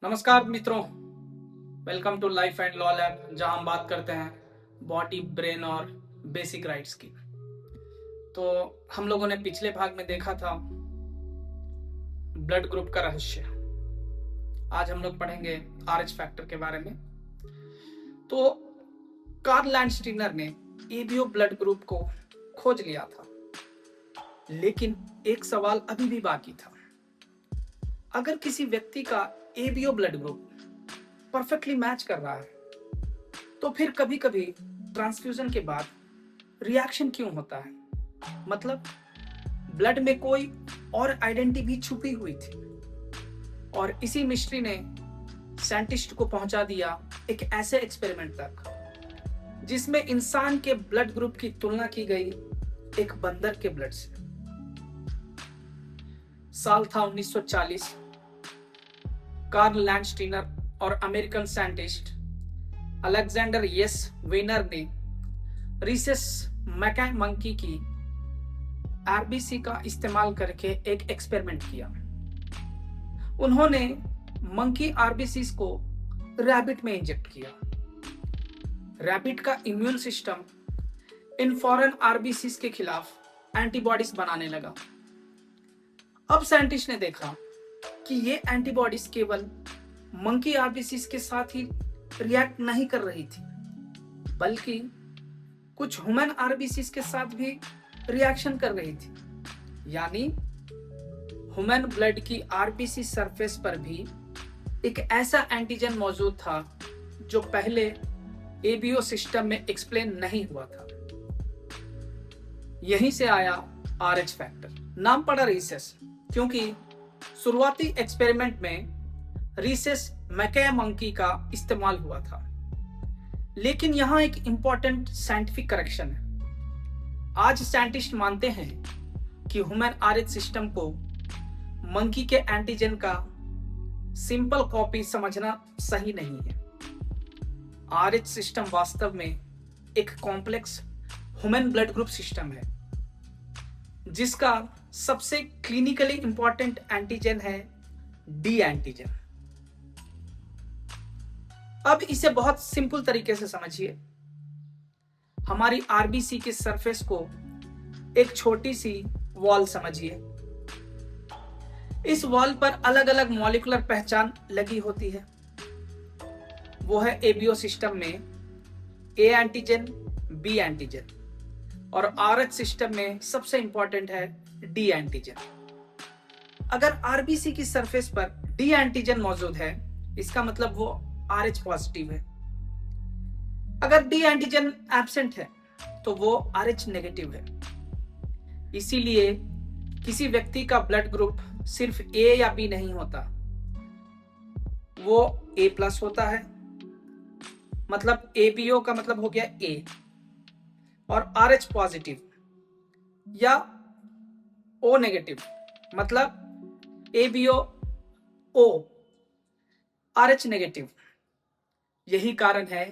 नमस्कार मित्रों, welcome to life and law lab, जहां हम बात करते हैं बॉडी, ब्रेन और बेसिक राइट्स की। तो हम लोगों ने पिछले भाग में देखा था ब्लड ग्रुप का रहस्य। आज हम लोग पढ़ेंगे आरएच फैक्टर के बारे में। तो कार्ल लैंडस्टीनर ने एबीओ ब्लड ग्रुप को खोज लिया था, लेकिन एक सवाल अभी भी बाकी था। अगर किसी व्यक्ति का ABO blood group perfectly match कर रहा है, तो फिर कभी कभी ट्रांसफ्यूजन के बाद रिएक्शन क्यों होता है? मतलब ब्लड में कोई और आइडेंटिटी भी छुपी हुई थी, और इसी मिस्ट्री ने साइंटिस्ट को पहुंचा दिया एक ऐसे एक्सपेरिमेंट तक जिसमें इंसान के ब्लड ग्रुप की तुलना की गई एक बंदर के ब्लड से। साल था 1940। कार्ल लैंडस्टीनर और American scientist Alexander S Vanern ने रीसेस मैका मंकी की आरबीसी का इस्तेमाल करके एक एक्सपेरिमेंट किया। उन्होंने मंकी आरबीसी को रैबिट में इंजेक्ट किया। रैबिट का immune system in foreign RBC के खिलाफ एंटीबॉडीज बनाने लगा। अब साइंटिस्ट ने देखा कि ये एंटीबॉडीज केवल मंकी आरबीसी के साथ ही रिएक्ट नहीं कर रही थी, बल्कि कुछ ह्यूमन आरबीसी के साथ भी रिएक्शन कर रही थी। यानी ह्यूमन ब्लड की आरबीसी सरफेस पर भी एक ऐसा एंटीजन मौजूद था जो पहले एबीओ सिस्टम में एक्सप्लेन नहीं हुआ था। यहीं से आया आरएच फैक्टर। नाम पड़ा रीसेस, क्योंकि शुरुआती एक्सपेरिमेंट में रीसेस मैका मंकी का इस्तेमाल हुआ था। लेकिन यहां एक इंपॉर्टेंट साइंटिफिक करेक्शन है। आज साइंटिस्ट मानते हैं कि ह्यूमन आरएच सिस्टम को मंकी के एंटीजन का सिंपल कॉपी समझना सही नहीं है। आरएच सिस्टम वास्तव में एक complex human blood group system है, जिसका सबसे क्लिनिकली इंपॉर्टेंट एंटीजन है डी एंटीजन। अब इसे बहुत सिंपल तरीके से समझिए। हमारी आरबीसी के सरफेस को एक छोटी सी वॉल समझिए। इस वॉल पर अलग अलग मॉलिक्यूलर पहचान लगी होती है। वो है एबीओ सिस्टम में ए एंटीजन, बी एंटीजन, और आरएच सिस्टम में सबसे इंपॉर्टेंट है डी एंटीजन। अगर आरबीसी की सरफेस पर डी एंटीजन मौजूद है, इसका मतलब वो आरएच पॉजिटिव है। अगर डी एंटीजन एब्सेंट है तो वो आरएच नेगेटिव है। इसीलिए किसी व्यक्ति का ब्लड ग्रुप सिर्फ ए या बी नहीं होता, वो ए प्लस होता है। मतलब एबीओ का मतलब हो गया ए, और आरएच पॉजिटिव या ओ नेगेटिव मतलब एबीओ ओ, आरएच नेगेटिव। यही कारण है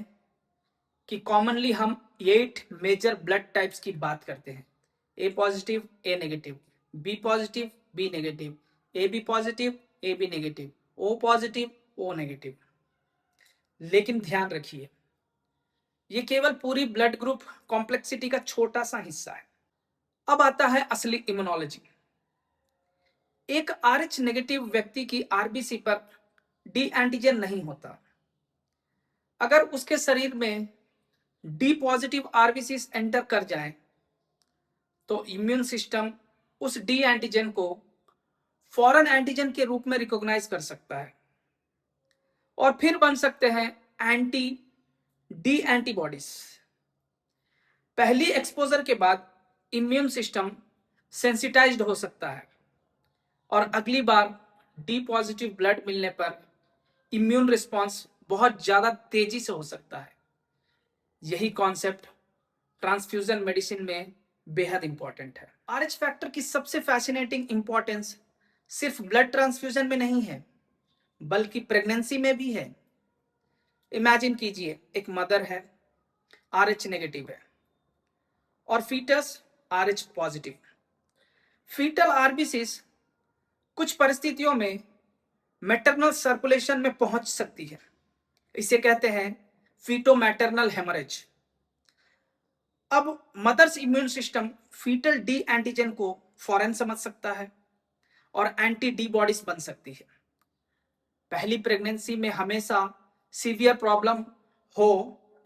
कि कॉमनली हम 8 मेजर ब्लड टाइप्स की बात करते हैं। A positive, A negative, B positive, B negative, A B positive, A B negative, O positive, O negative. लेकिन ध्यान रखिए, ये केवल पूरी ब्लड ग्रुप कॉम्प्लेक्सिटी का छोटा सा हिस्सा है। अब आता है असली इम्यूनोलॉजी। एक आरएच नेगेटिव व्यक्ति की आरबीसी पर डी एंटीजन नहीं होता। अगर उसके शरीर में डी पॉजिटिव आरबीसी एंटर कर जाए तो इम्यून सिस्टम उस डी एंटीजन को फॉरेन एंटीजन के रूप में रिकॉग्नाइज कर सकता है, और फिर बन सकते हैं एंटी डी एंटीबॉडीज। पहली एक्सपोजर के बाद इम्यून सिस्टम सेंसिटाइज्ड हो सकता है, और अगली बार डी पॉजिटिव ब्लड मिलने पर इम्यून रिस्पॉन्स बहुत ज्यादा तेजी से हो सकता है। यही कॉन्सेप्ट ट्रांसफ्यूजन मेडिसिन में बेहद इंपॉर्टेंट है। आरएच फैक्टर की सबसे फैसिनेटिंग इंपॉर्टेंस सिर्फ ब्लड ट्रांसफ्यूजन में नहीं है, बल्कि प्रेगनेंसी में भी है। इमेजिन कीजिए, एक मदर है, आरएच नेगेटिव है, और foetus RH positive. Foetal RBCs कुछ परिस्थितियों में मैटरनल सर्कुलेशन में पहुंच सकती है। इसे कहते हैं फीटो मैटरनल हेमरेज। अब mother's immune system foetal D antigen को फौरन समझ सकता है और एंटी डी बॉडीज बन सकती है। पहली प्रेगनेंसी में हमेशा सीवियर प्रॉब्लम हो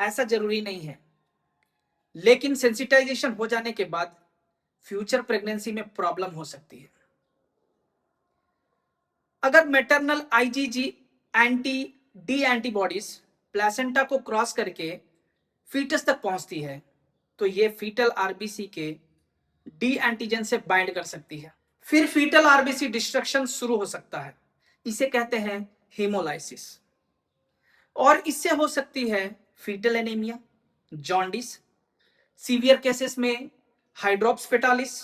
ऐसा जरूरी नहीं है, लेकिन सेंसिटाइजेशन हो जाने के बाद फ्यूचर प्रेगनेंसी में प्रॉब्लम हो सकती है। अगर maternal IgG anti D antibodies placenta को क्रॉस करके फीटस तक पहुंचती है तो ये फीटल आरबीसी के डी एंटीजन से बाइंड कर सकती है। फिर फीटल आरबीसी डिस्ट्रक्शन शुरू हो सकता है। इसे कहते हैं हीमोलाइसिस। और इससे हो सकती है foetal anaemia, jaundice, severe cases में हाइड्रोप्स फेटालिस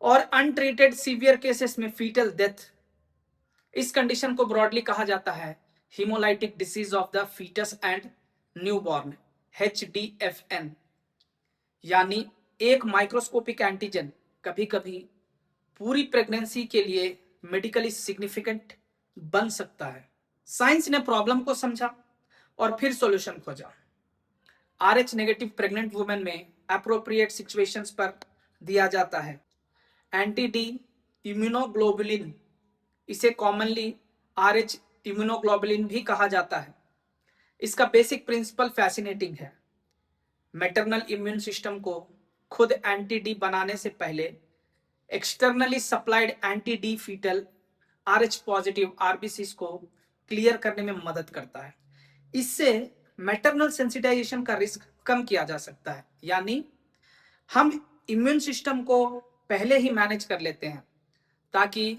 और अनट्रीटेड सीवियर केसेस में फीटल डेथ। इस कंडीशन को ब्रॉडली कहा जाता है haemolytic disease of the foetus and newborn, HDFN। यानी एक माइक्रोस्कोपिक एंटीजन कभी कभी पूरी प्रेगनेंसी के लिए मेडिकली सिग्निफिकेंट बन सकता है। साइंस ने प्रॉब्लम को समझा और फिर सॉल्यूशन खोजा। RH नेगेटिव प्रेग्नेंट वुमेन में अप्रोप्रिएट सिचुएशंस पर दिया जाता है एंटी डी इम्यूनोग्लोबुलिन। इसे कॉमनली RH इम्यूनोग्लोबुलिन भी कहा जाता है। इसका बेसिक प्रिंसिपल फैसिनेटिंग है। मैटरनल इम्यून सिस्टम को खुद एंटी डी बनाने से पहले externally supplied anti D foetal RH positive RBC को क्लियर करने में मदद करता है। इससे मैटरनल सेंसिटाइजेशन का रिस्क कम किया जा सकता है। यानी हम इम्यून सिस्टम को पहले ही मैनेज कर लेते हैं ताकि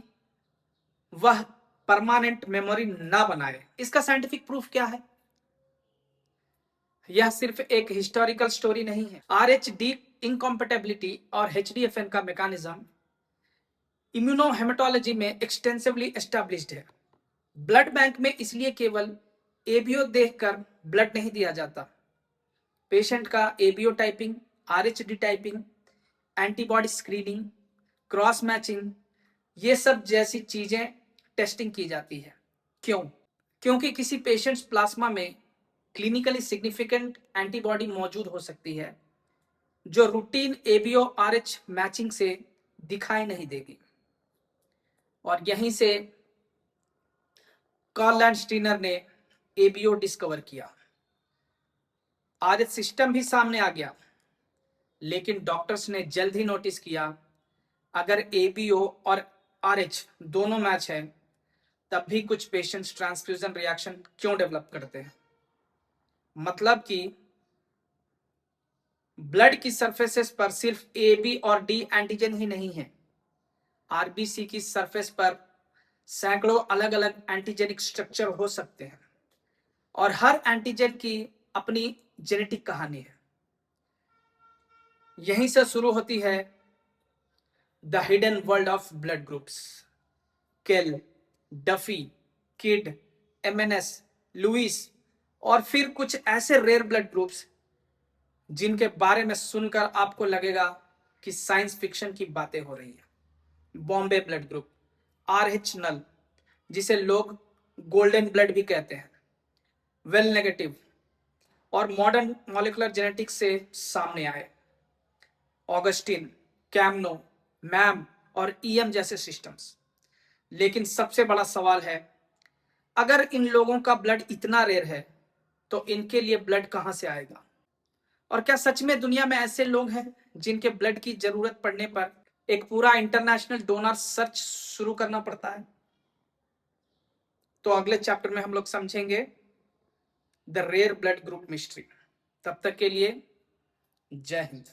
वह परमानेंट मेमोरी ना बनाए। इसका साइंटिफिक प्रूफ क्या है? यह सिर्फ एक हिस्टोरिकल स्टोरी नहीं है। RH-D इनकॉम्पेटेबिलिटी और HDFN का मैकेनिज्म इम्यूनोहेमेटोलॉजी में एक्सटेंसिवली एस्टैब्लिश्ड है। ब्लड बैंक में इसलिए केवल एबीओ देखकर ब्लड नहीं दिया जाता। पेशेंट का ABO typing, RH-D typing, antibody screening, cross matching, ये सब जैसी चीजें टेस्टिंग की जाती है। क्यों? क्योंकि किसी पेशेंट्स प्लाज्मा में क्लिनिकली सिग्निफिकेंट एंटीबॉडी मौजूद हो सकती है जो रूटीन एबीओ RH मैचिंग से दिखाई नहीं देगी। और यहीं से कार्ल लैंडस्टीनर ने एबीओ डिस्कवर किया। RH सिस्टम भी सामने आ गया, लेकिन डॉक्टर्स ने जल्द ही नोटिस किया अगर एबीओ और RH दोनों मैच है तब भी कुछ पेशेंट्स ट्रांसफ्यूजन रिएक्शन क्यों डेवलप करते हैं। मतलब कि ब्लड की सरफेसेस पर सिर्फ AB और D एंटीजन ही नहीं है, आरबीसी की सरफेस पर सैकड़ों अलग अलग एंटीजेनिक स्ट्रक्चर हो सकते हैं और हर एंटीजन की अपनी जेनेटिक कहानी है। यहीं से शुरू होती है the hidden world of blood groups. केल, डफी, किड, MNS, लुइस और फिर कुछ ऐसे रेयर ब्लड ग्रुप्स जिनके बारे में सुनकर आपको लगेगा कि साइंस फिक्शन की बातें हो रही है। बॉम्बे ब्लड ग्रुप, RH नल, जिसे लोग गोल्डन ब्लड भी कहते हैं, वेल नेगेटिव और मॉडर्न मॉलिक्यूलर जेनेटिक्स से सामने आए। ऑगस्टिन, कैमनो, मैम और EM जैसे सिस्टम्स। लेकिन सबसे बड़ा सवाल है, अगर इन लोगों का ब्लड इतना रेयर है तो इनके लिए ब्लड कहां से आएगा? और क्या सच में दुनिया में ऐसे लोग हैं जिनके ब्लड की जरूरत पड़ने पर एक पूरा इंटरनेशनल डोनर सर्च शुरू करना पड़ता है? तो अगले चैप्टर में हम लोग समझेंगे the rare blood group mystery. तब तक के लिए जय हिंद।